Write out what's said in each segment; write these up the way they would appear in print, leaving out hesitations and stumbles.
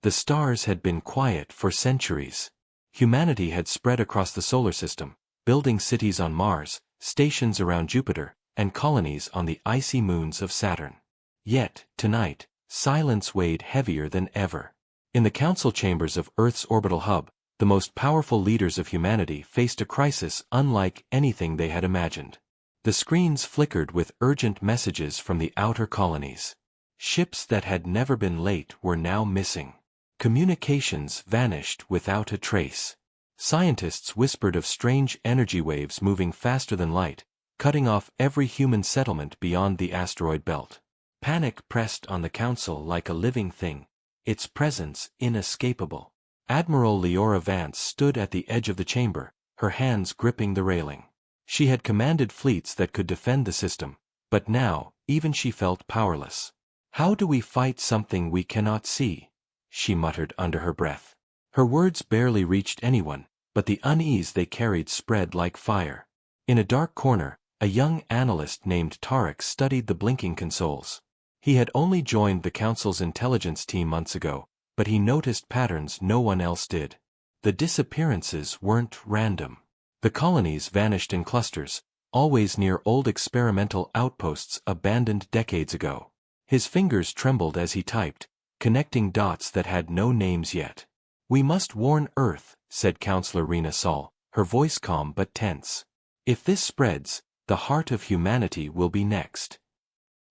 The stars had been quiet for centuries. Humanity had spread across the solar system, building cities on Mars, stations around Jupiter, and colonies on the icy moons of Saturn. Yet, tonight, silence weighed heavier than ever. In the council chambers of Earth's orbital hub, the most powerful leaders of humanity faced a crisis unlike anything they had imagined. The screens flickered with urgent messages from the outer colonies. Ships that had never been late were now missing. Communications vanished without a trace. Scientists whispered of strange energy waves moving faster than light, cutting off every human settlement beyond the asteroid belt. Panic pressed on the council like a living thing, its presence inescapable. Admiral Leora Vance stood at the edge of the chamber, her hands gripping the railing. She had commanded fleets that could defend the system, but now, even she felt powerless. "How do we fight something we cannot see?" she muttered under her breath. Her words barely reached anyone, but the unease they carried spread like fire. In a dark corner, a young analyst named Tarek studied the blinking consoles. He had only joined the Council's intelligence team months ago, but he noticed patterns no one else did. The disappearances weren't random. The colonies vanished in clusters, always near old experimental outposts abandoned decades ago. His fingers trembled as he typed, connecting dots that had no names yet. "We must warn Earth," said Counselor Rena Saul, her voice calm but tense. "If this spreads, the heart of humanity will be next."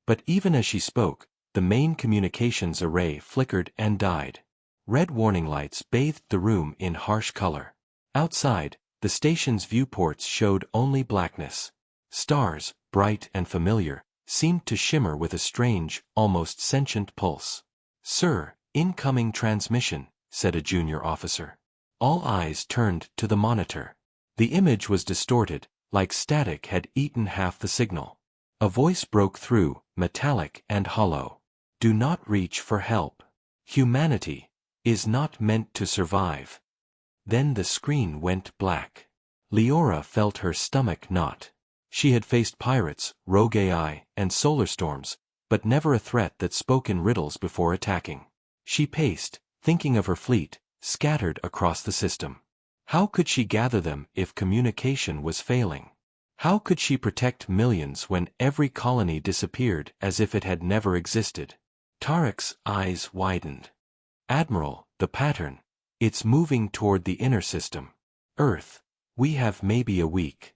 But even as she spoke, the main communications array flickered and died. Red warning lights bathed the room in harsh color. Outside, the station's viewports showed only blackness. Stars, bright and familiar, seemed to shimmer with a strange, almost sentient pulse. "Sir, incoming transmission," said a junior officer. All eyes turned to the monitor. The image was distorted, like static had eaten half the signal. A voice broke through, metallic and hollow. "Do not reach for help. Humanity is not meant to survive." Then the screen went black. Leora felt her stomach knot. She had faced pirates, rogue AI, and solar storms, but never a threat that spoke in riddles before attacking. She paced, thinking of her fleet, scattered across the system. How could she gather them if communication was failing? How could she protect millions when every colony disappeared as if it had never existed? Tarek's eyes widened. "Admiral, the pattern. It's moving toward the inner system. Earth, we have maybe a week."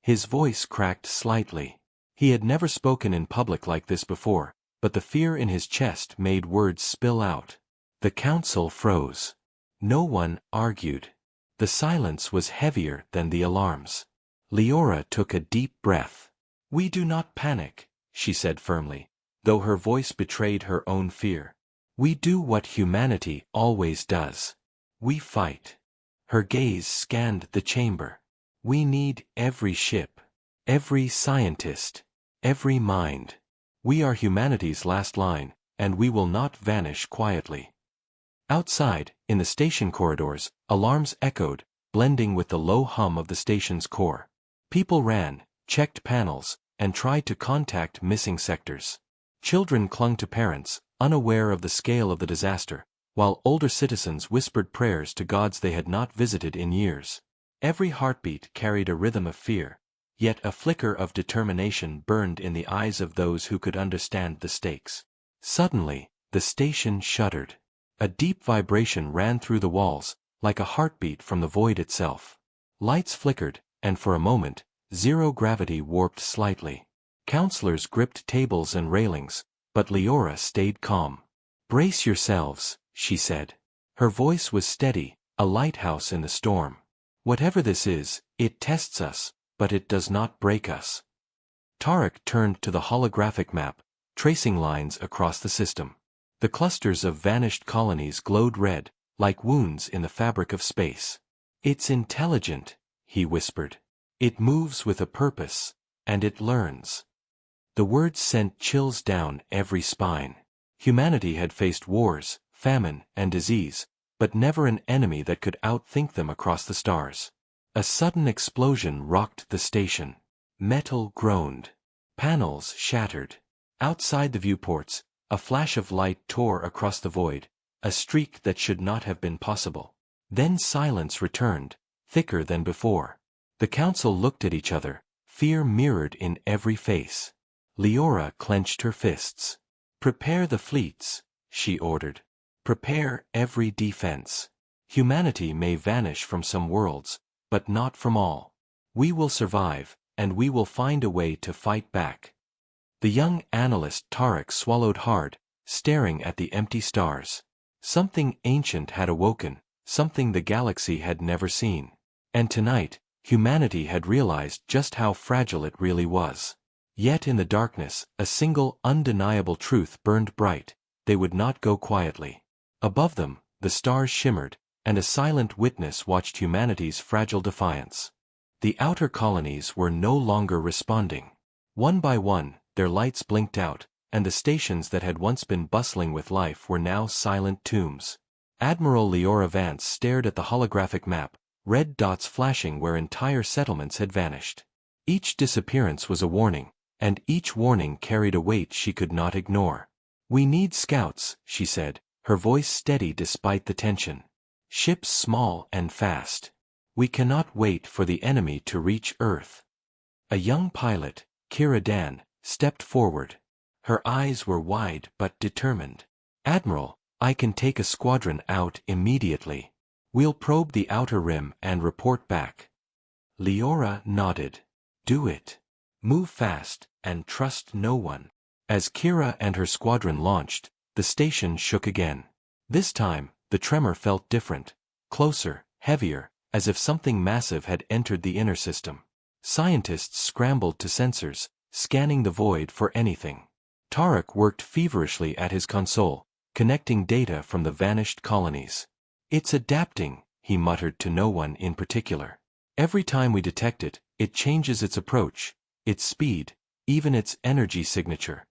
His voice cracked slightly. He had never spoken in public like this before, but the fear in his chest made words spill out. The council froze. No one argued. The silence was heavier than the alarms. Leora took a deep breath. "We do not panic," she said firmly, though her voice betrayed her own fear. "We do what humanity always does. We fight." Her gaze scanned the chamber. "We need every ship, every scientist, every mind. We are humanity's last line, and we will not vanish quietly." Outside, in the station corridors, alarms echoed, blending with the low hum of the station's core. People ran, checked panels, and tried to contact missing sectors. Children clung to parents, unaware of the scale of the disaster, while older citizens whispered prayers to gods they had not visited in years. Every heartbeat carried a rhythm of fear, yet a flicker of determination burned in the eyes of those who could understand the stakes. Suddenly, the station shuddered. A deep vibration ran through the walls, like a heartbeat from the void itself. Lights flickered, and for a moment, zero-gravity warped slightly. Counselors gripped tables and railings, but Leora stayed calm. "Brace yourselves," she said. Her voice was steady, a lighthouse in the storm. "Whatever this is, it tests us, but it does not break us." Tarek turned to the holographic map, tracing lines across the system. The clusters of vanished colonies glowed red, like wounds in the fabric of space. "It's intelligent," he whispered. "It moves with a purpose, and it learns." The words sent chills down every spine. Humanity had faced wars, famine, and disease, but never an enemy that could outthink them across the stars. A sudden explosion rocked the station. Metal groaned. Panels shattered. Outside the viewports, a flash of light tore across the void, a streak that should not have been possible. Then silence returned, thicker than before. The council looked at each other, fear mirrored in every face. Leora clenched her fists. "Prepare the fleets," she ordered. "Prepare every defense. Humanity may vanish from some worlds, but not from all. We will survive, and we will find a way to fight back." The young analyst Tarek swallowed hard, staring at the empty stars. Something ancient had awoken, something the galaxy had never seen. And tonight, humanity had realized just how fragile it really was. Yet in the darkness, a single undeniable truth burned bright: they would not go quietly. Above them, the stars shimmered, and a silent witness watched humanity's fragile defiance. The outer colonies were no longer responding. One by one, their lights blinked out, and the stations that had once been bustling with life were now silent tombs. Admiral Leora Vance stared at the holographic map, red dots flashing where entire settlements had vanished. Each disappearance was a warning, and each warning carried a weight she could not ignore. "We need scouts," she said, her voice steady despite the tension. "Ships small and fast. We cannot wait for the enemy to reach Earth." A young pilot, Kira Dan, stepped forward. Her eyes were wide but determined. "Admiral, I can take a squadron out immediately. We'll probe the outer rim and report back." Leora nodded. "Do it. Move fast, and trust no one." As Kira and her squadron launched, the station shook again. This time, the tremor felt different, closer, heavier, as if something massive had entered the inner system. Scientists scrambled to sensors, scanning the void for anything. Tarek worked feverishly at his console, connecting data from the vanished colonies. "It's adapting," he muttered to no one in particular. "Every time we detect it, it changes its approach, its speed, even its energy signature."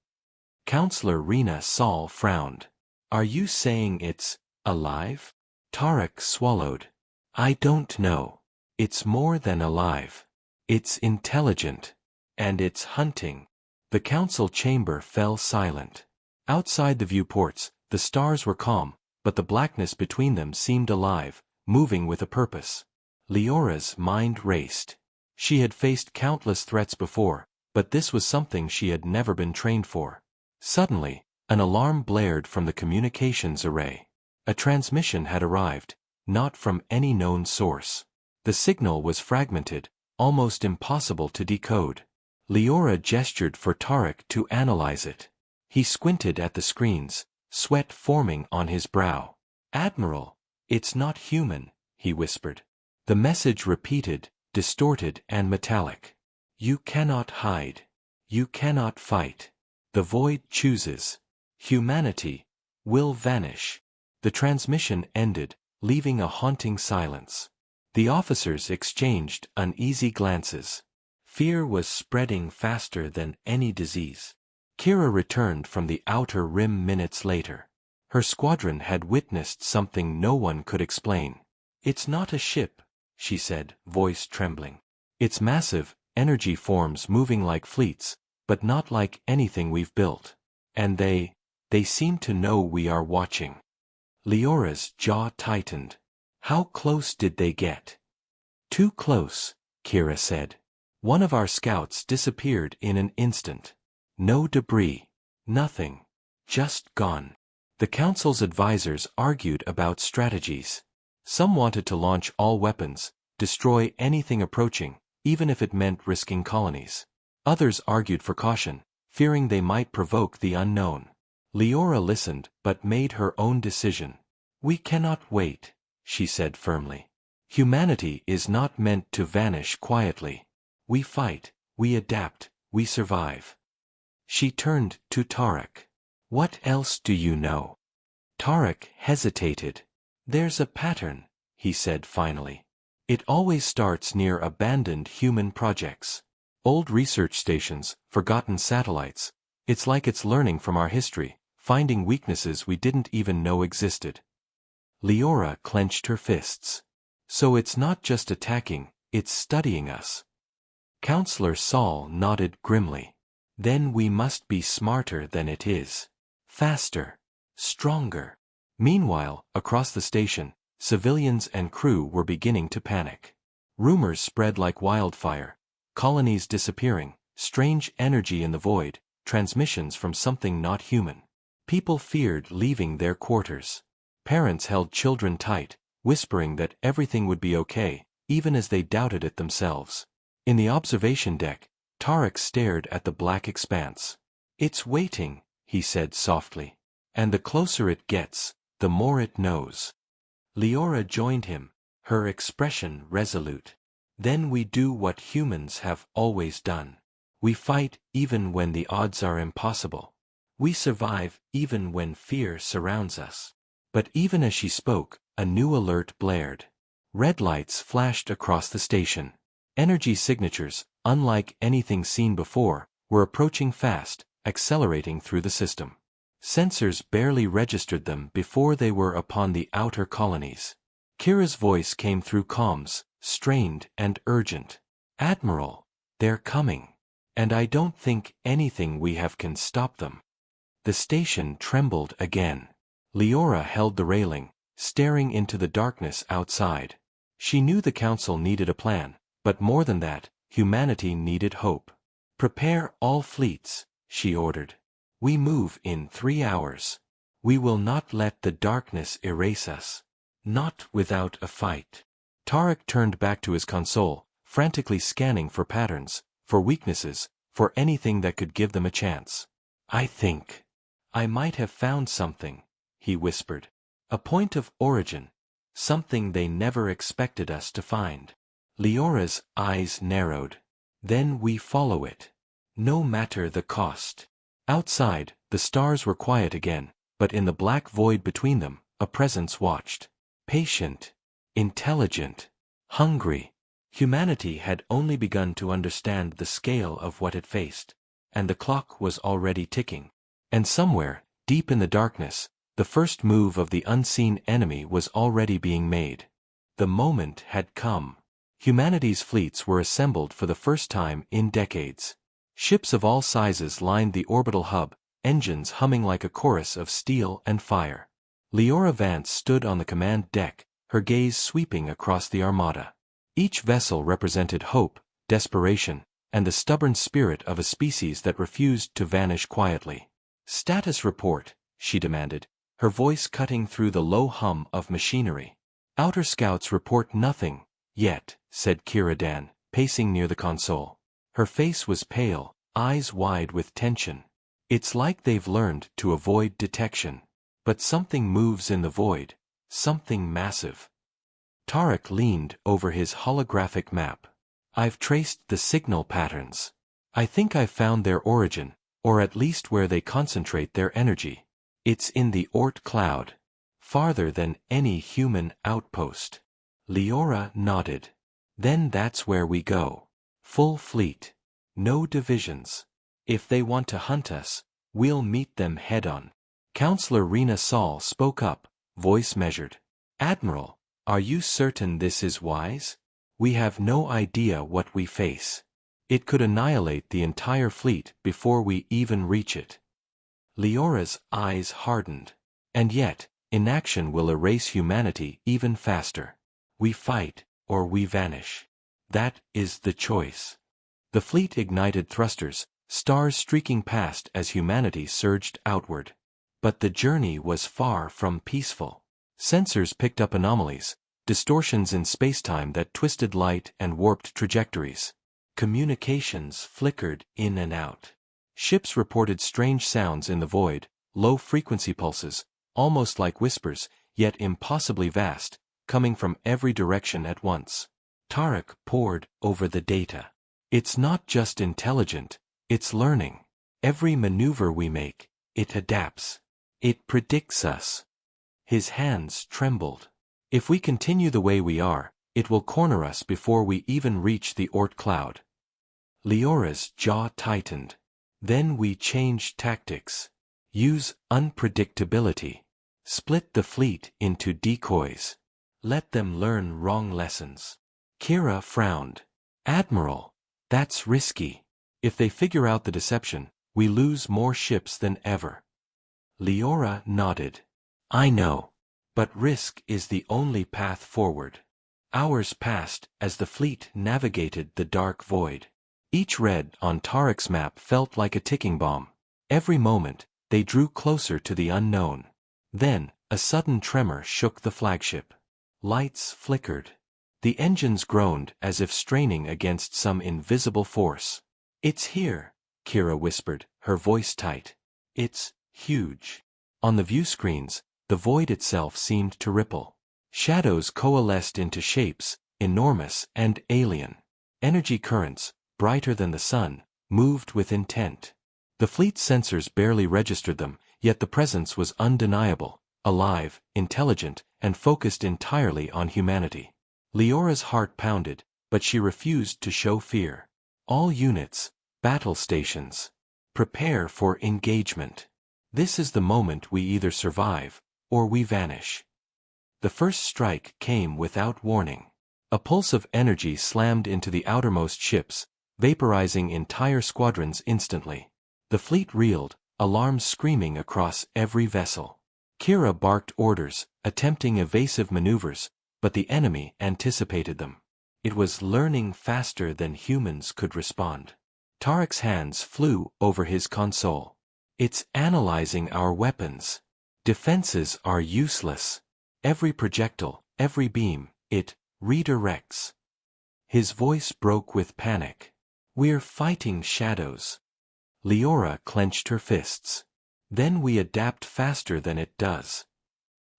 Counselor Rena Saul frowned. "Are you saying it's alive?" Tarek swallowed. "I don't know. It's more than alive. It's intelligent. And it's hunting." The council chamber fell silent. Outside the viewports, the stars were calm, but the blackness between them seemed alive, moving with a purpose. Leora's mind raced. She had faced countless threats before, but this was something she had never been trained for. Suddenly, an alarm blared from the communications array. A transmission had arrived, not from any known source. The signal was fragmented, almost impossible to decode. Leora gestured for Tarek to analyze it. He squinted at the screens, sweat forming on his brow. "Admiral, it's not human," he whispered. The message repeated, distorted and metallic. "You cannot hide. You cannot fight. The void chooses. Humanity will vanish." The transmission ended, leaving a haunting silence. The officers exchanged uneasy glances. Fear was spreading faster than any disease. Kira returned from the outer rim minutes later. Her squadron had witnessed something no one could explain. "It's not a ship," she said, voice trembling. "It's massive, energy forms moving like fleets, but not like anything we've built. And they seem to know we are watching." Leora's jaw tightened. "How close did they get?" "Too close," Kira said. "One of our scouts disappeared in an instant. No debris. Nothing. Just gone." The council's advisors argued about strategies. Some wanted to launch all weapons, destroy anything approaching, even if it meant risking colonies. Others argued for caution, fearing they might provoke the unknown. Leora listened, but made her own decision. "We cannot wait," she said firmly. "Humanity is not meant to vanish quietly. We fight, we adapt, we survive." She turned to Tarek. "What else do you know?" Tarek hesitated. "There's a pattern," he said finally. "It always starts near abandoned human projects. Old research stations, forgotten satellites. It's like it's learning from our history, finding weaknesses we didn't even know existed." Leora clenched her fists. "So it's not just attacking, it's studying us." Counselor Saul nodded grimly. "Then we must be smarter than it is. Faster. Stronger. Meanwhile, across the station, civilians and crew were beginning to panic. Rumors spread like wildfire. Colonies disappearing, strange energy in the void, transmissions from something not human. People feared leaving their quarters. Parents held children tight, whispering that everything would be okay, even as they doubted it themselves. In the observation deck, Tarek stared at the black expanse. "It's waiting," he said softly. "And the closer it gets, the more it knows." Leora joined him, her expression resolute. "Then we do what humans have always done. We fight even when the odds are impossible. We survive even when fear surrounds us." But even as she spoke, a new alert blared. Red lights flashed across the station. Energy signatures, unlike anything seen before, were approaching fast, accelerating through the system. Sensors barely registered them before they were upon the outer colonies. Kira's voice came through comms, strained and urgent. "Admiral, they're coming. And I don't think anything we have can stop them." The station trembled again. Leora held the railing, staring into the darkness outside. She knew the Council needed a plan, but more than that, humanity needed hope. "Prepare all fleets," she ordered. "We move in 3 hours. We will not let the darkness erase us. Not without a fight." Tarek turned back to his console, frantically scanning for patterns, for weaknesses, for anything that could give them a chance. "I think I might have found something," he whispered. "A point of origin. Something they never expected us to find." Leora's eyes narrowed. "Then we follow it. No matter the cost." Outside, the stars were quiet again, but in the black void between them, a presence watched. Patient. Intelligent. Hungry. Humanity had only begun to understand the scale of what it faced, and the clock was already ticking. And somewhere, deep in the darkness, the first move of the unseen enemy was already being made. The moment had come. Humanity's fleets were assembled for the first time in decades. Ships of all sizes lined the orbital hub, engines humming like a chorus of steel and fire. Leora Vance stood on the command deck, her gaze sweeping across the armada. Each vessel represented hope, desperation, and the stubborn spirit of a species that refused to vanish quietly. "Status report," she demanded, her voice cutting through the low hum of machinery. "Outer scouts report nothing, yet," said Kira Dan, pacing near the console. Her face was pale, eyes wide with tension. "It's like they've learned to avoid detection. But something moves in the void, something massive." Tarek leaned over his holographic map. "I've traced the signal patterns. I think I've found their origin, or at least where they concentrate their energy. It's in the Oort cloud. Farther than any human outpost." Leora nodded. "Then that's where we go. Full fleet. No divisions. If they want to hunt us, we'll meet them head-on." Counselor Rena Saul spoke up, voice measured. "Admiral, are you certain this is wise? We have no idea what we face. It could annihilate the entire fleet before we even reach it." Leora's eyes hardened. "And yet, inaction will erase humanity even faster. We fight, or we vanish. That is the choice." The fleet ignited thrusters, stars streaking past as humanity surged outward. But the journey was far from peaceful. Sensors picked up anomalies, distortions in spacetime that twisted light and warped trajectories. Communications flickered in and out. Ships reported strange sounds in the void, low-frequency pulses, almost like whispers, yet impossibly vast, coming from every direction at once. Tarek pored over the data. "It's not just intelligent, it's learning. Every maneuver we make, it adapts. It predicts us." His hands trembled. "If we continue the way we are, it will corner us before we even reach the Oort cloud." Leora's jaw tightened. "Then we change tactics. Use unpredictability. Split the fleet into decoys. Let them learn wrong lessons." Kira frowned. "Admiral, that's risky. If they figure out the deception, we lose more ships than ever." Leora nodded. "I know. But risk is the only path forward. Hours passed as the fleet navigated the dark void. Each red on Tarek's map felt like a ticking bomb. Every moment, they drew closer to the unknown. Then, a sudden tremor shook the flagship. Lights flickered. The engines groaned as if straining against some invisible force. "It's here," Kira whispered, her voice tight. "It's huge." On the view screens, the void itself seemed to ripple. Shadows coalesced into shapes, enormous and alien. Energy currents, brighter than the sun, moved with intent. The fleet's sensors barely registered them, yet the presence was undeniable, alive, intelligent, and focused entirely on humanity. Leora's heart pounded, but she refused to show fear. "All units, battle stations. Prepare for engagement. This is the moment we either survive, or we vanish." The first strike came without warning. A pulse of energy slammed into the outermost ships, vaporizing entire squadrons instantly. The fleet reeled, alarms screaming across every vessel. Kira barked orders, attempting evasive maneuvers, but the enemy anticipated them. It was learning faster than humans could respond. Tarek's hands flew over his console. "It's analyzing our weapons. Defenses are useless. Every projectile, every beam, it redirects." His voice broke with panic. "We're fighting shadows." Leora clenched her fists. "Then we adapt faster than it does."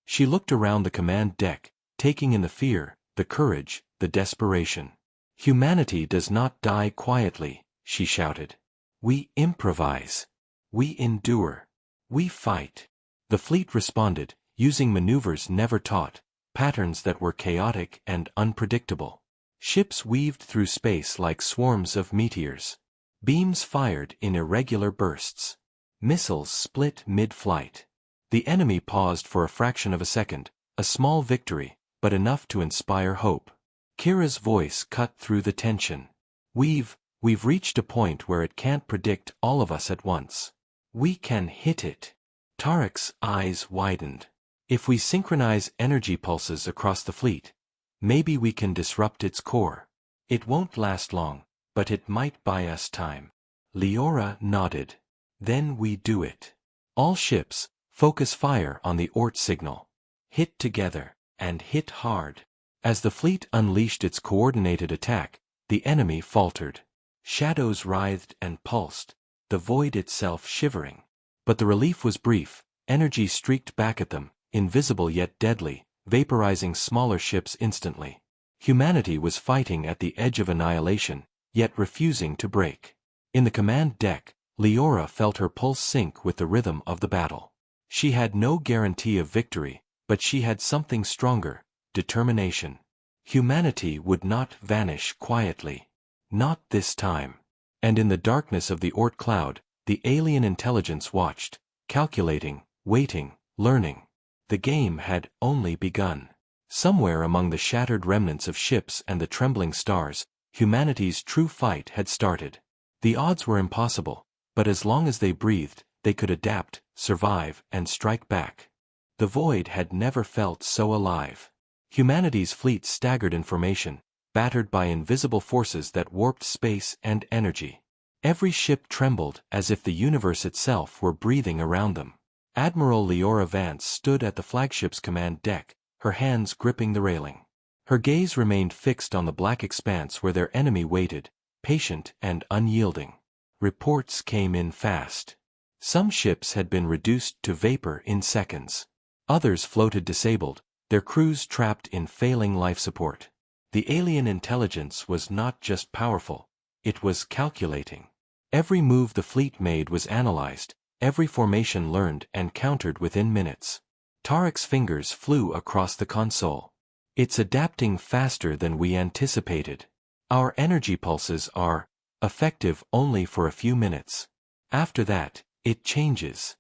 She looked around the command deck, taking in the fear, the courage, the desperation. "Humanity does not die quietly," she shouted. "We improvise. We endure. We fight." The fleet responded, using maneuvers never taught, patterns that were chaotic and unpredictable. Ships weaved through space like swarms of meteors. Beams fired in irregular bursts. Missiles split mid-flight. The enemy paused for a fraction of a second, a small victory, but enough to inspire hope. Kira's voice cut through the tension. We've reached a point where it can't predict all of us at once. We can hit it." Tarek's eyes widened. "If we synchronize energy pulses across the fleet, maybe we can disrupt its core. It won't last long, but it might buy us time." Leora nodded. "Then we do it. All ships, focus fire on the ORT signal. Hit together, and hit hard." As the fleet unleashed its coordinated attack, the enemy faltered. Shadows writhed and pulsed, the void itself shivering. But the relief was brief. Energy streaked back at them, invisible yet deadly, vaporizing smaller ships instantly. Humanity was fighting at the edge of annihilation, yet refusing to break. In the command deck, Leora felt her pulse sync with the rhythm of the battle. She had no guarantee of victory, but she had something stronger: determination. Humanity would not vanish quietly. Not this time. And in the darkness of the Oort cloud, the alien intelligence watched, calculating, waiting, learning. The game had only begun. Somewhere among the shattered remnants of ships and the trembling stars, humanity's true fight had started. The odds were impossible, but as long as they breathed, they could adapt, survive, and strike back. The void had never felt so alive. Humanity's fleet staggered in formation, battered by invisible forces that warped space and energy. Every ship trembled as if the universe itself were breathing around them. Admiral Leora Vance stood at the flagship's command deck, her hands gripping the railing. Her gaze remained fixed on the black expanse where their enemy waited, patient and unyielding. Reports came in fast. Some ships had been reduced to vapor in seconds. Others floated disabled, their crews trapped in failing life support. The alien intelligence was not just powerful, it was calculating. Every move the fleet made was analyzed, every formation learned and countered within minutes. Tarek's fingers flew across the console. "It's adapting faster than we anticipated. Our energy pulses are effective only for a few minutes. After that, it changes."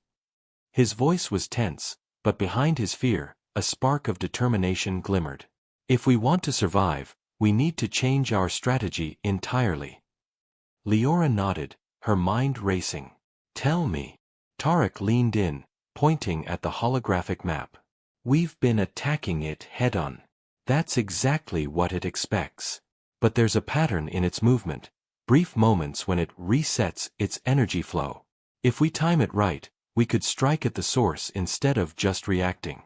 His voice was tense, but behind his fear, a spark of determination glimmered. "If we want to survive, we need to change our strategy entirely." Leora nodded, her mind racing. "Tell me." Tarek leaned in, pointing at the holographic map. We've been attacking it head-on. That's exactly what it expects. But there's a pattern in its movement, brief moments when it resets its energy flow. If we time it right, we could strike at the source instead of just reacting.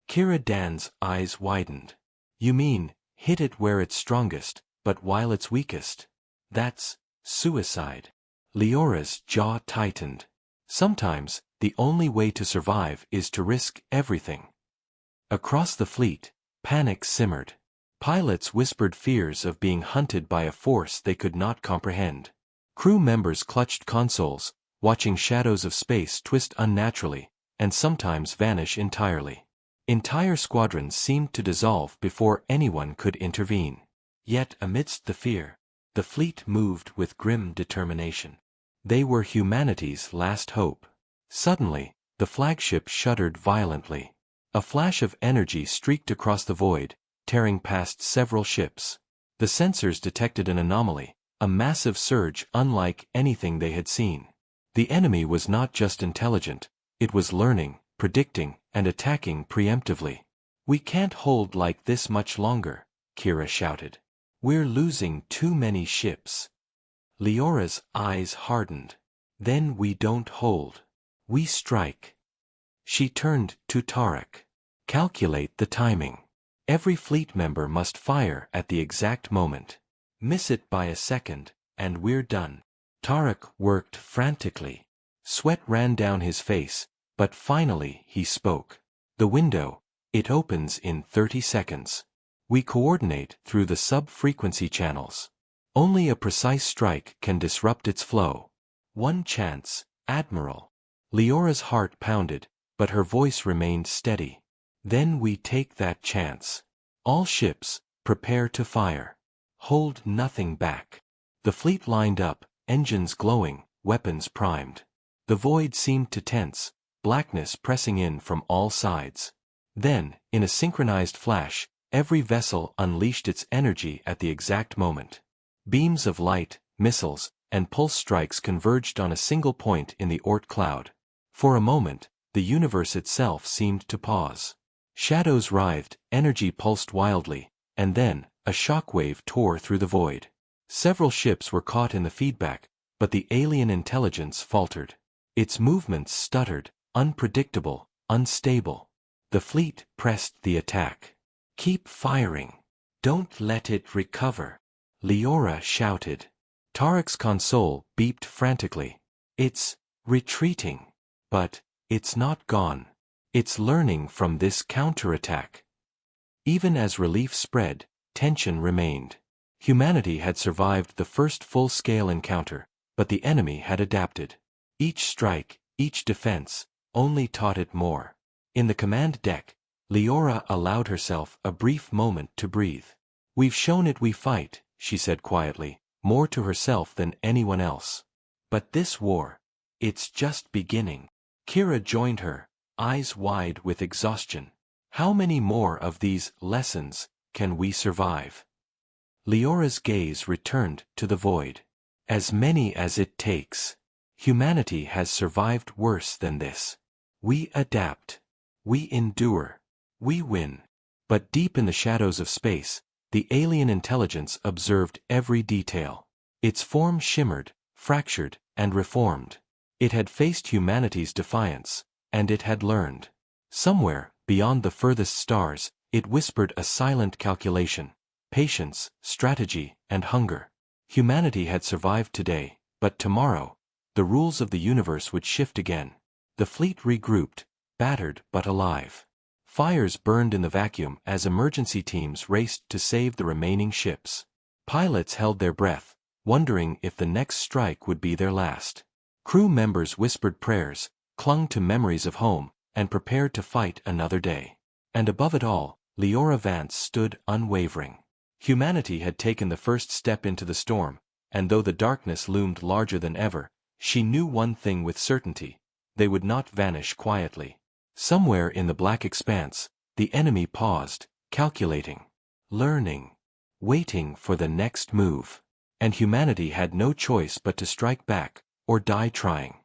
Kira Dan's eyes widened. You mean, hit it where it's strongest, but while it's weakest? That's suicide. Leora's jaw tightened. Sometimes, the only way to survive is to risk everything. Across the fleet, panic simmered. Pilots whispered fears of being hunted by a force they could not comprehend. Crew members clutched consoles, watching shadows of space twist unnaturally, and sometimes vanish entirely. Entire squadrons seemed to dissolve before anyone could intervene. Yet amidst the fear, the fleet moved with grim determination. They were humanity's last hope. Suddenly, the flagship shuddered violently. A flash of energy streaked across the void, tearing past several ships. The sensors detected an anomaly, a massive surge unlike anything they had seen. The enemy was not just intelligent, it was learning, predicting, and attacking preemptively. We can't hold like this much longer, Kira shouted. We're losing too many ships. Leora's eyes hardened. Then we don't hold. We strike. She turned to Tarek. Calculate the timing. Every fleet member must fire at the exact moment. Miss it by a second, and we're done. Tarek worked frantically. Sweat ran down his face, but finally he spoke. The window, it opens in 30 seconds. We coordinate through the sub-frequency channels. Only a precise strike can disrupt its flow. One chance, Admiral. Leora's heart pounded, but her voice remained steady. Then we take that chance. All ships, prepare to fire. Hold nothing back. The fleet lined up, engines glowing, weapons primed. The void seemed to tense, blackness pressing in from all sides. Then, in a synchronized flash, every vessel unleashed its energy at the exact moment. Beams of light, missiles, and pulse strikes converged on a single point in the Oort cloud. For a moment, the universe itself seemed to pause. Shadows writhed, energy pulsed wildly, and then, a shockwave tore through the void. Several ships were caught in the feedback, but the alien intelligence faltered. Its movements stuttered, unpredictable, unstable. The fleet pressed the attack. Keep firing. Don't let it recover. Leora shouted. Tarek's console beeped frantically. It's retreating. But it's not gone. It's learning from this counterattack. Even as relief spread, tension remained. Humanity had survived the first full-scale encounter, but the enemy had adapted. Each strike, each defense, only taught it more. In the command deck, Leora allowed herself a brief moment to breathe. We've shown it we fight, she said quietly, more to herself than anyone else. But this war, it's just beginning. Kira joined her, eyes wide with exhaustion. How many more of these lessons can we survive? Leora's gaze returned to the void. As many as it takes. Humanity has survived worse than this. We adapt. We endure. We win. But deep in the shadows of space, the alien intelligence observed every detail. Its form shimmered, fractured, and reformed. It had faced humanity's defiance, and it had learned. Somewhere, beyond the furthest stars, it whispered a silent calculation. Patience, strategy, and hunger. Humanity had survived today, but tomorrow, the rules of the universe would shift again. The fleet regrouped, battered but alive. Fires burned in the vacuum as emergency teams raced to save the remaining ships. Pilots held their breath, wondering if the next strike would be their last. Crew members whispered prayers, clung to memories of home, and prepared to fight another day. And above it all, Leora Vance stood unwavering. Humanity had taken the first step into the storm, and though the darkness loomed larger than ever, she knew one thing with certainty: they would not vanish quietly. Somewhere in the black expanse, the enemy paused, calculating, learning, waiting for the next move. And humanity had no choice but to strike back, or die trying.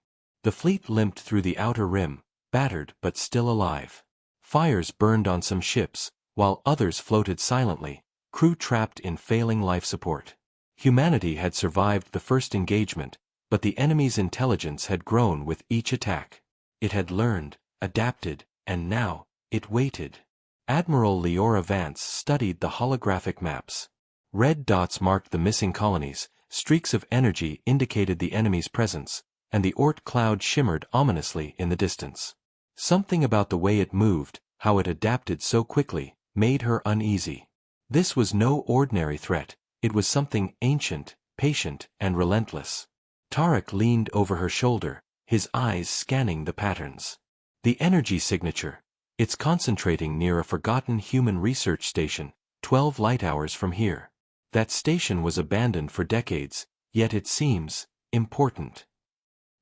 The fleet limped through the outer rim, battered but still alive. Fires burned on some ships, while others floated silently, crew trapped in failing life support. Humanity had survived the first engagement, but the enemy's intelligence had grown with each attack. It had learned, adapted, and now, it waited. Admiral Leora Vance studied the holographic maps. Red dots marked the missing colonies, streaks of energy indicated the enemy's presence, and the Oort cloud shimmered ominously in the distance. Something about the way it moved, how it adapted so quickly, made her uneasy. This was no ordinary threat, it was something ancient, patient, and relentless. Tarek leaned over her shoulder, his eyes scanning the patterns. The energy signature. It's concentrating near a forgotten human research station, 12 light-hours from here. That station was abandoned for decades, yet it seems important.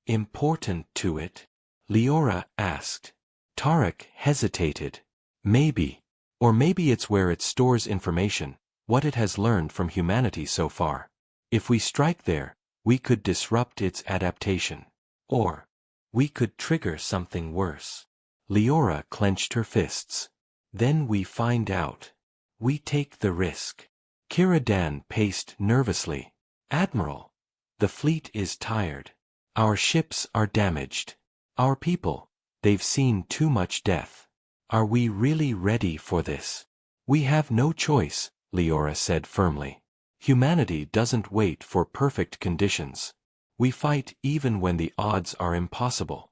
Important to it? Leora asked. Tarek hesitated. Maybe. Or maybe it's where it stores information, what it has learned from humanity so far. If we strike there, we could disrupt its adaptation. Or we could trigger something worse. Leora clenched her fists. Then we find out. We take the risk. Kira Dan paced nervously. Admiral, the fleet is tired. Our ships are damaged. Our people, they've seen too much death. Are we really ready for this? We have no choice, Leora said firmly. Humanity doesn't wait for perfect conditions. We fight even when the odds are impossible.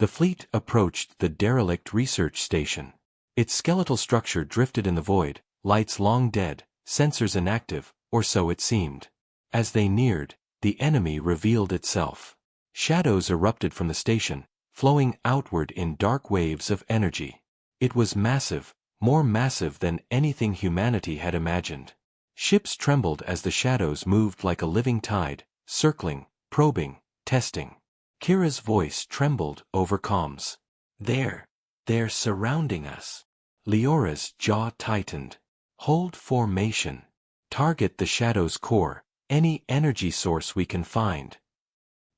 The fleet approached the derelict research station. Its skeletal structure drifted in the void, lights long dead, sensors inactive, or so it seemed. As they neared, the enemy revealed itself. Shadows erupted from the station, flowing outward in dark waves of energy. It was massive, more massive than anything humanity had imagined. Ships trembled as the shadows moved like a living tide, circling, probing, testing. Kira's voice trembled over comms. They're surrounding us. Leora's jaw tightened. Hold formation. Target the shadow's core, any energy source we can find.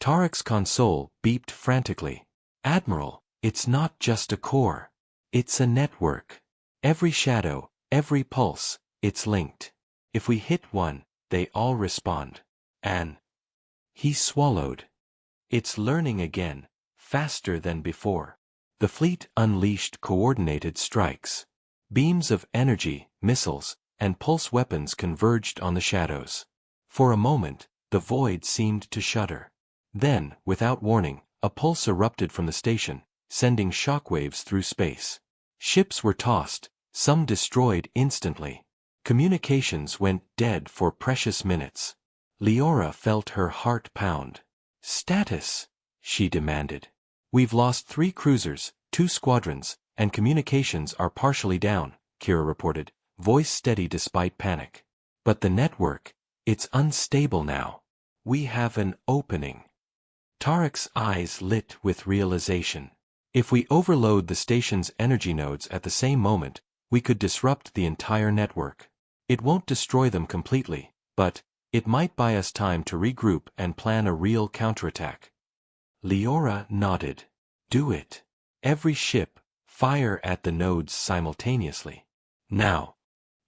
Tarek's console beeped frantically. Admiral, it's not just a core. It's a network. Every shadow, every pulse, it's linked. If we hit one, they all respond. He swallowed. It's learning again, faster than before. The fleet unleashed coordinated strikes. Beams of energy, missiles, and pulse weapons converged on the shadows. For a moment, the void seemed to shudder. Then, without warning, a pulse erupted from the station, sending shockwaves through space. Ships were tossed, some destroyed instantly. Communications went dead for precious minutes. Leora felt her heart pound. Status, she demanded. We've lost 3 cruisers, 2 squadrons, and communications are partially down, Kira reported, voice steady despite panic. But the network, it's unstable now. We have an opening. Tarek's eyes lit with realization. If we overload the station's energy nodes at the same moment, we could disrupt the entire network. It won't destroy them completely, but it might buy us time to regroup and plan a real counterattack. Leora nodded. Do it. Every ship, fire at the nodes simultaneously. Now.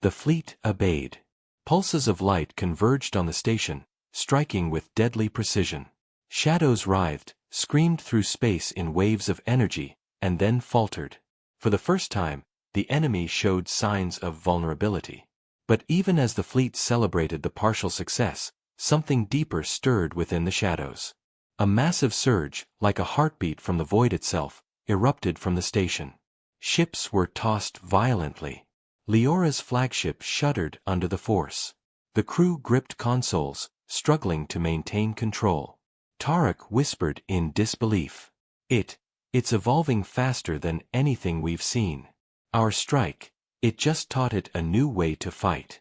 The fleet obeyed. Pulses of light converged on the station, striking with deadly precision. Shadows writhed, screamed through space in waves of energy, and then faltered. For the first time, the enemy showed signs of vulnerability. But even as the fleet celebrated the partial success, something deeper stirred within the shadows. A massive surge, like a heartbeat from the void itself, erupted from the station. Ships were tossed violently. Leora's flagship shuddered under the force. The crew gripped consoles, struggling to maintain control. Tarek whispered in disbelief. It's evolving faster than anything we've seen. Our strike, it just taught it a new way to fight.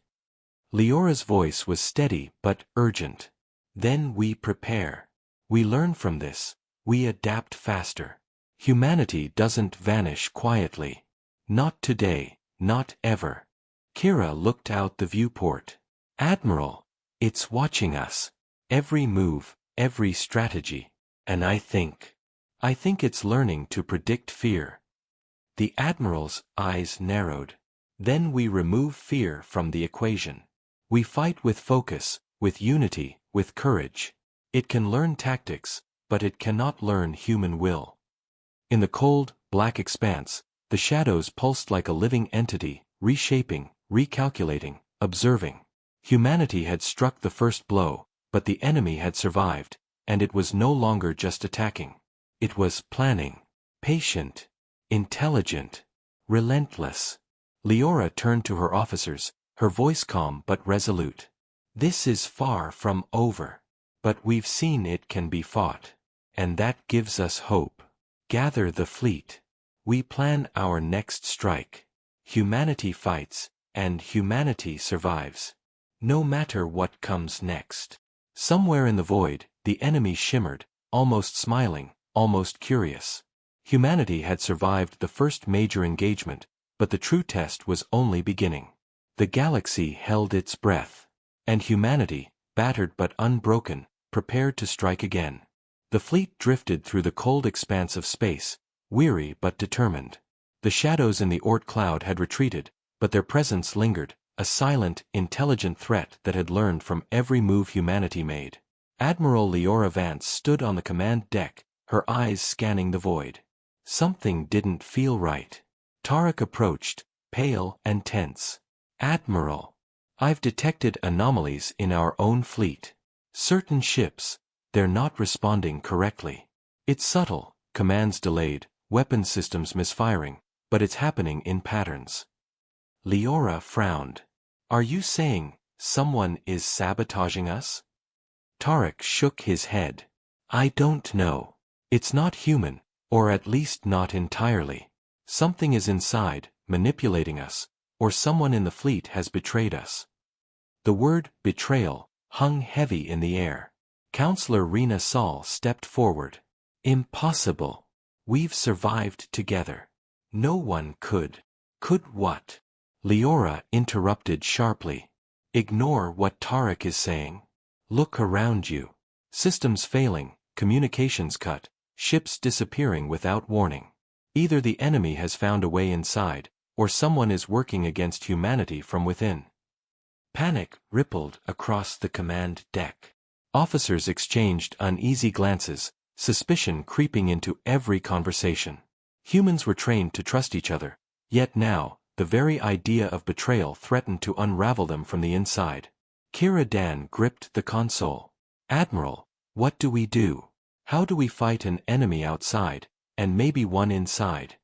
Leora's voice was steady but urgent. Then we prepare. We learn from this, we adapt faster. Humanity doesn't vanish quietly. Not today, not ever. Kira looked out the viewport. Admiral, it's watching us. Every move, every strategy. And I think it's learning to predict fear. The Admiral's eyes narrowed. Then we remove fear from the equation. We fight with focus, with unity, with courage. It can learn tactics, but it cannot learn human will. In the cold, black expanse, the shadows pulsed like a living entity, reshaping, recalculating, observing. Humanity had struck the first blow, but the enemy had survived, and it was no longer just attacking. It was planning. Patient. Intelligent. Relentless. Leora turned to her officers, her voice calm but resolute. This is far from over. But we've seen it can be fought. And that gives us hope. Gather the fleet. We plan our next strike. Humanity fights, and humanity survives. No matter what comes next. Somewhere in the void, the enemy shimmered, almost smiling, almost curious. Humanity had survived the first major engagement, but the true test was only beginning. The galaxy held its breath. And humanity, battered but unbroken, prepared to strike again. The fleet drifted through the cold expanse of space, weary but determined. The shadows in the Oort cloud had retreated, but their presence lingered, a silent, intelligent threat that had learned from every move humanity made. Admiral Leora Vance stood on the command deck, her eyes scanning the void. Something didn't feel right. Tarek approached, pale and tense. Admiral, I've detected anomalies in our own fleet. Certain ships, they're not responding correctly. It's subtle, commands delayed, weapon systems misfiring, but it's happening in patterns. Leora frowned. Are you saying someone is sabotaging us? Tarek shook his head. I don't know. It's not human, or at least not entirely. Something is inside, manipulating us, or someone in the fleet has betrayed us. The word betrayal hung heavy in the air. Counselor Rena Saul stepped forward. Impossible. We've survived together. No one could. Could what? Leora interrupted sharply. Ignore what Tarek is saying. Look around you. Systems failing, communications cut, ships disappearing without warning. Either the enemy has found a way inside, or someone is working against humanity from within. Panic rippled across the command deck. Officers exchanged uneasy glances, suspicion creeping into every conversation. Humans were trained to trust each other, yet now, the very idea of betrayal threatened to unravel them from the inside. Kira Dan gripped the console. Admiral, what do we do? How do we fight an enemy outside, and maybe one inside?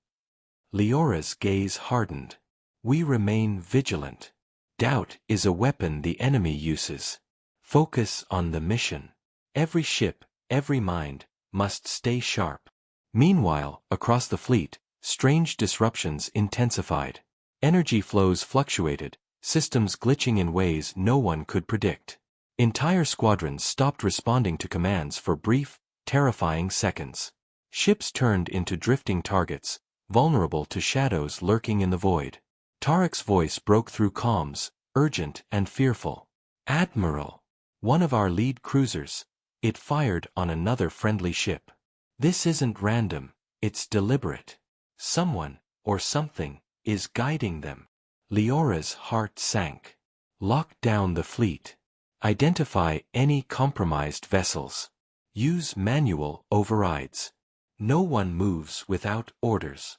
Leora's gaze hardened. We remain vigilant. Doubt is a weapon the enemy uses. Focus on the mission. Every ship, every mind, must stay sharp. Meanwhile, across the fleet, strange disruptions intensified. Energy flows fluctuated, systems glitching in ways no one could predict. Entire squadrons stopped responding to commands for brief, terrifying seconds. Ships turned into drifting targets, vulnerable to shadows lurking in the void. Tarek's voice broke through calms, urgent and fearful. Admiral, one of our lead cruisers, it fired on another friendly ship. This isn't random, it's deliberate. Someone, or something, is guiding them. Leora's heart sank. Lock down the fleet. Identify any compromised vessels. Use manual overrides. No one moves without orders.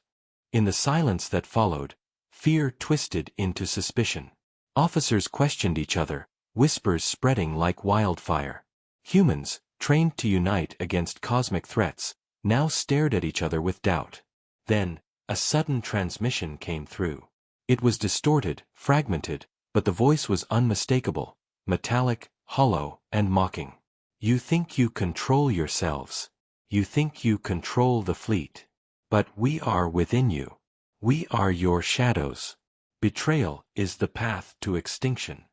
In the silence that followed, fear twisted into suspicion. Officers questioned each other, whispers spreading like wildfire. Humans, trained to unite against cosmic threats, now stared at each other with doubt. Then, a sudden transmission came through. It was distorted, fragmented, but the voice was unmistakable, metallic, hollow, and mocking. You think you control yourselves. You think you control the fleet. But we are within you. We are your shadows. Betrayal is the path to extinction.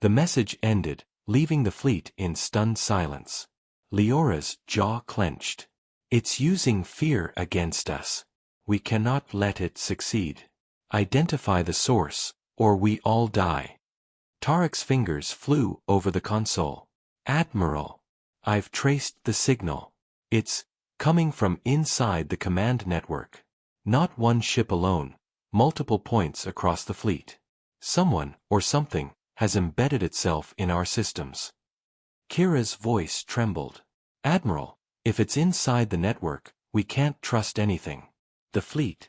The message ended, leaving the fleet in stunned silence. Leora's jaw clenched. It's using fear against us. We cannot let it succeed. Identify the source, or we all die. Tarek's fingers flew over the console. Admiral, I've traced the signal. It's coming from inside the command network. Not one ship alone, multiple points across the fleet. Someone, or something, has embedded itself in our systems. Kira's voice trembled. Admiral, if it's inside the network, we can't trust anything. The fleet.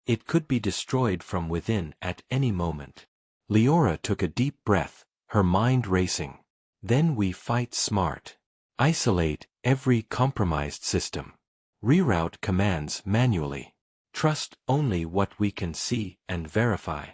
It could be destroyed from within at any moment. Leora took a deep breath, her mind racing. Then we fight smart. Isolate every compromised system. Reroute commands manually. Trust only what we can see and verify.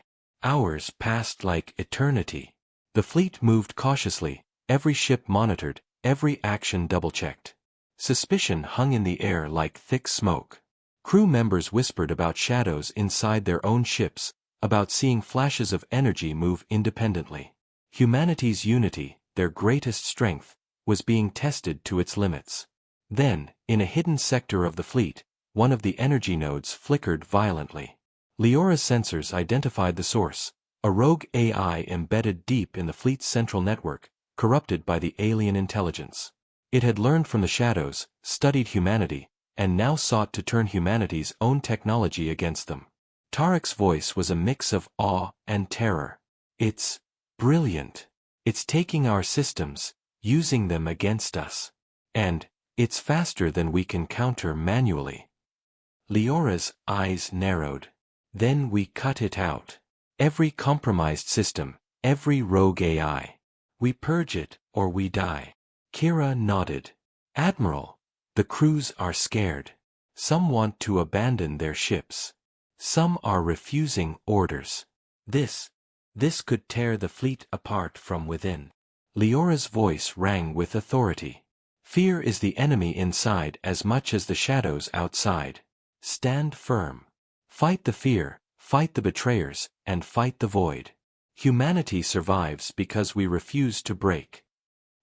Hours passed like eternity. The fleet moved cautiously, every ship monitored, every action double-checked. Suspicion hung in the air like thick smoke. Crew members whispered about shadows inside their own ships, about seeing flashes of energy move independently. Humanity's unity, their greatest strength, was being tested to its limits. Then, in a hidden sector of the fleet, one of the energy nodes flickered violently. Leora's sensors identified the source, a rogue AI embedded deep in the fleet's central network, corrupted by the alien intelligence. It had learned from the shadows, studied humanity, and now sought to turn humanity's own technology against them. Tarek's voice was a mix of awe and terror. It's brilliant. It's taking our systems, using them against us. And it's faster than we can counter manually. Leora's eyes narrowed. Then we cut it out. Every compromised system, every rogue AI. We purge it, or we die. Kira nodded. Admiral, the crews are scared. Some want to abandon their ships. Some are refusing orders. This could tear the fleet apart from within. Leora's voice rang with authority. Fear is the enemy inside as much as the shadows outside. Stand firm. Fight the fear, fight the betrayers, and fight the void. Humanity survives because we refuse to break.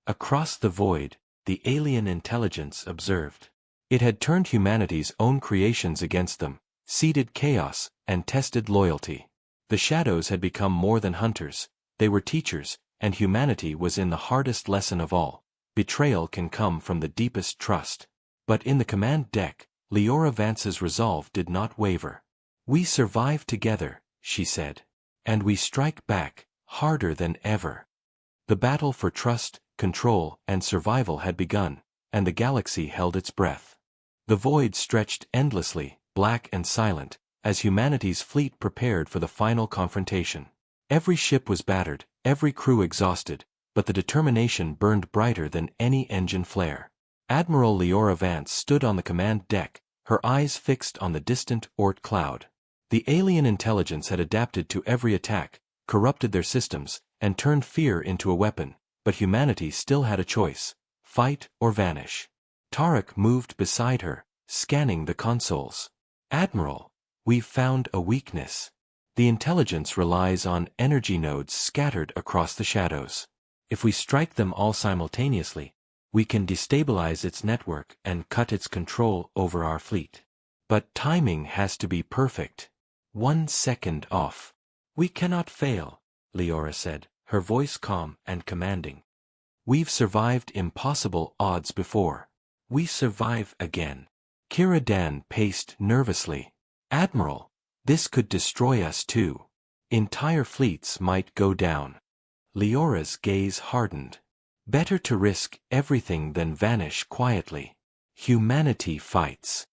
Across the void, the alien intelligence observed. It had turned humanity's own creations against them, seeded chaos, and tested loyalty. The shadows had become more than hunters, they were teachers, and humanity was in the hardest lesson of all. Betrayal can come from the deepest trust. But in the command deck, Leora Vance's resolve did not waver. We survive together, she said. And we strike back, harder than ever. The battle for trust, control, and survival had begun, and the galaxy held its breath. The void stretched endlessly, black and silent, as humanity's fleet prepared for the final confrontation. Every ship was battered, every crew exhausted, but the determination burned brighter than any engine flare. Admiral Leora Vance stood on the command deck, her eyes fixed on the distant Oort cloud. The alien intelligence had adapted to every attack, corrupted their systems, and turned fear into a weapon, but humanity still had a choice: fight or vanish. Tarek moved beside her, scanning the consoles. Admiral, we've found a weakness. The intelligence relies on energy nodes scattered across the shadows. If we strike them all simultaneously, we can destabilize its network and cut its control over our fleet. But timing has to be perfect. 1 second off. We cannot fail, Leora said, her voice calm and commanding. We've survived impossible odds before. We survive again. Kira Dan paced nervously. Admiral, this could destroy us too. Entire fleets might go down. Leora's gaze hardened. Better to risk everything than vanish quietly. Humanity fights.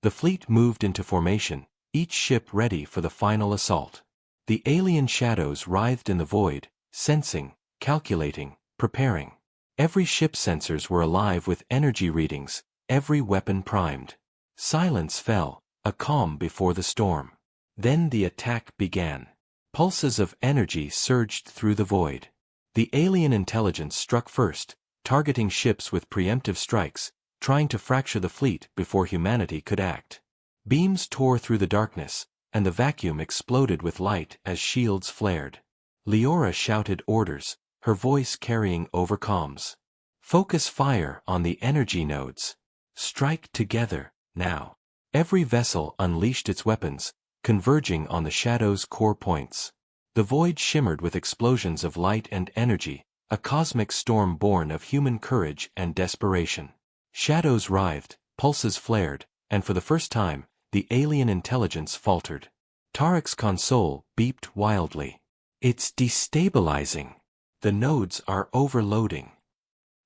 The fleet moved into formation, each ship ready for the final assault. The alien shadows writhed in the void, sensing, calculating, preparing. Every ship's sensors were alive with energy readings, every weapon primed. Silence fell, a calm before the storm. Then the attack began. Pulses of energy surged through the void. The alien intelligence struck first, targeting ships with preemptive strikes, trying to fracture the fleet before humanity could act. Beams tore through the darkness, and the vacuum exploded with light as shields flared. Leora shouted orders, her voice carrying over comms. Focus fire on the energy nodes. Strike together, now. Every vessel unleashed its weapons, converging on the shadow's core points. The void shimmered with explosions of light and energy, a cosmic storm born of human courage and desperation. Shadows writhed, pulses flared, and for the first time, the alien intelligence faltered. Tarek's console beeped wildly. It's destabilizing. The nodes are overloading.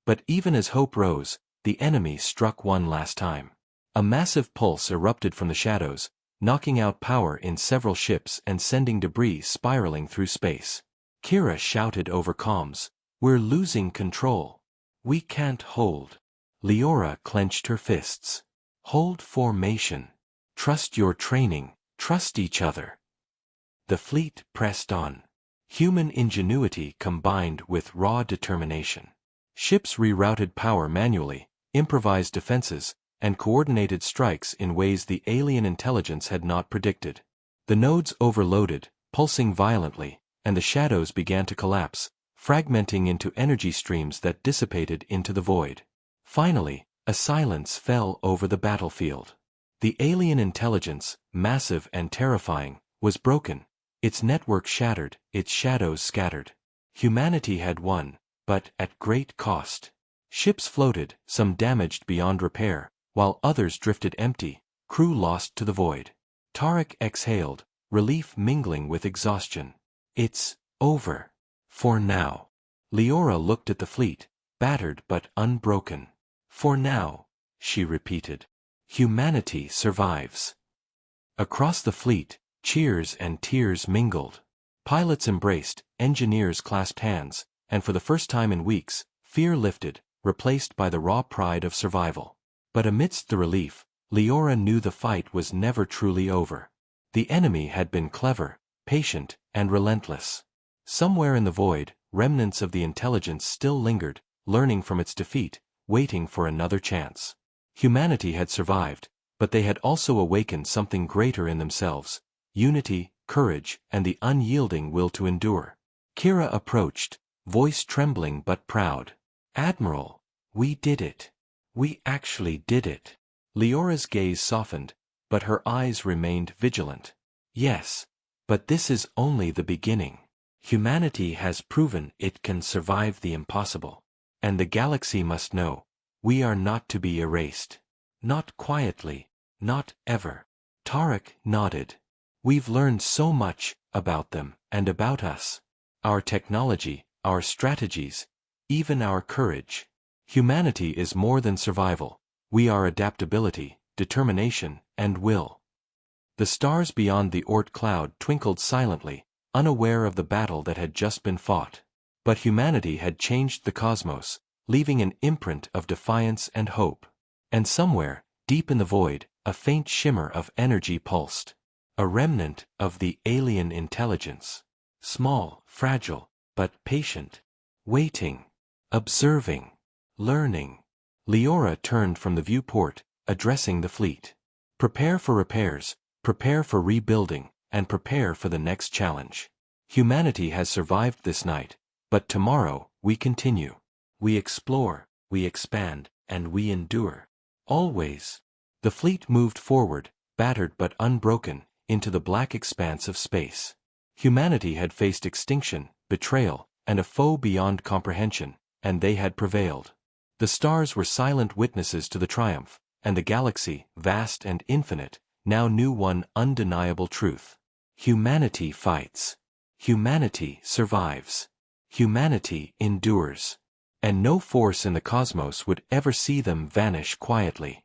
But even as hope rose, the enemy struck one last time. A massive pulse erupted from the shadows, knocking out power in several ships and sending debris spiraling through space. Kira shouted over comms, "We're losing control. We can't hold." Leora clenched her fists. "Hold formation. Trust your training, trust each other." The fleet pressed on. Human ingenuity combined with raw determination. Ships rerouted power manually, improvised defenses, and coordinated strikes in ways the alien intelligence had not predicted. The nodes overloaded, pulsing violently, and the shadows began to collapse, fragmenting into energy streams that dissipated into the void. Finally, a silence fell over the battlefield. The alien intelligence, massive and terrifying, was broken, its network shattered, its shadows scattered. Humanity had won, but at great cost. Ships floated, some damaged beyond repair, while others drifted empty, crew lost to the void. Tarek exhaled, relief mingling with exhaustion. It's over. For now. Leora looked at the fleet, battered but unbroken. For now, she repeated. Humanity survives. Across the fleet, cheers and tears mingled. Pilots embraced, engineers clasped hands, and for the first time in weeks, fear lifted, replaced by the raw pride of survival. But amidst the relief, Leora knew the fight was never truly over. The enemy had been clever, patient, and relentless. Somewhere in the void, remnants of the intelligence still lingered, learning from its defeat, waiting for another chance. Humanity had survived, but they had also awakened something greater in themselves: unity, courage, and the unyielding will to endure. Kira approached, voice trembling but proud. "Admiral, we did it. We actually did it." Leora's gaze softened, but her eyes remained vigilant. "Yes, but this is only the beginning. Humanity has proven it can survive the impossible. And the galaxy must know, we are not to be erased. Not quietly, not ever." Tarek nodded. "We've learned so much about them and about us. Our technology, our strategies, even our courage. Humanity is more than survival. We are adaptability, determination, and will." The stars beyond the Oort cloud twinkled silently, unaware of the battle that had just been fought. But humanity had changed the cosmos, leaving an imprint of defiance and hope. And somewhere, deep in the void, a faint shimmer of energy pulsed. A remnant of the alien intelligence. Small, fragile, but patient. Waiting. Observing. Learning. Leora turned from the viewport, addressing the fleet. "Prepare for repairs, prepare for rebuilding, and prepare for the next challenge. Humanity has survived this night, but tomorrow, we continue. We explore, we expand, and we endure. Always." The fleet moved forward, battered but unbroken, into the black expanse of space. Humanity had faced extinction, betrayal, and a foe beyond comprehension, and they had prevailed. The stars were silent witnesses to the triumph, and the galaxy, vast and infinite, now knew one undeniable truth. Humanity fights. Humanity survives. Humanity endures. And no force in the cosmos would ever see them vanish quietly.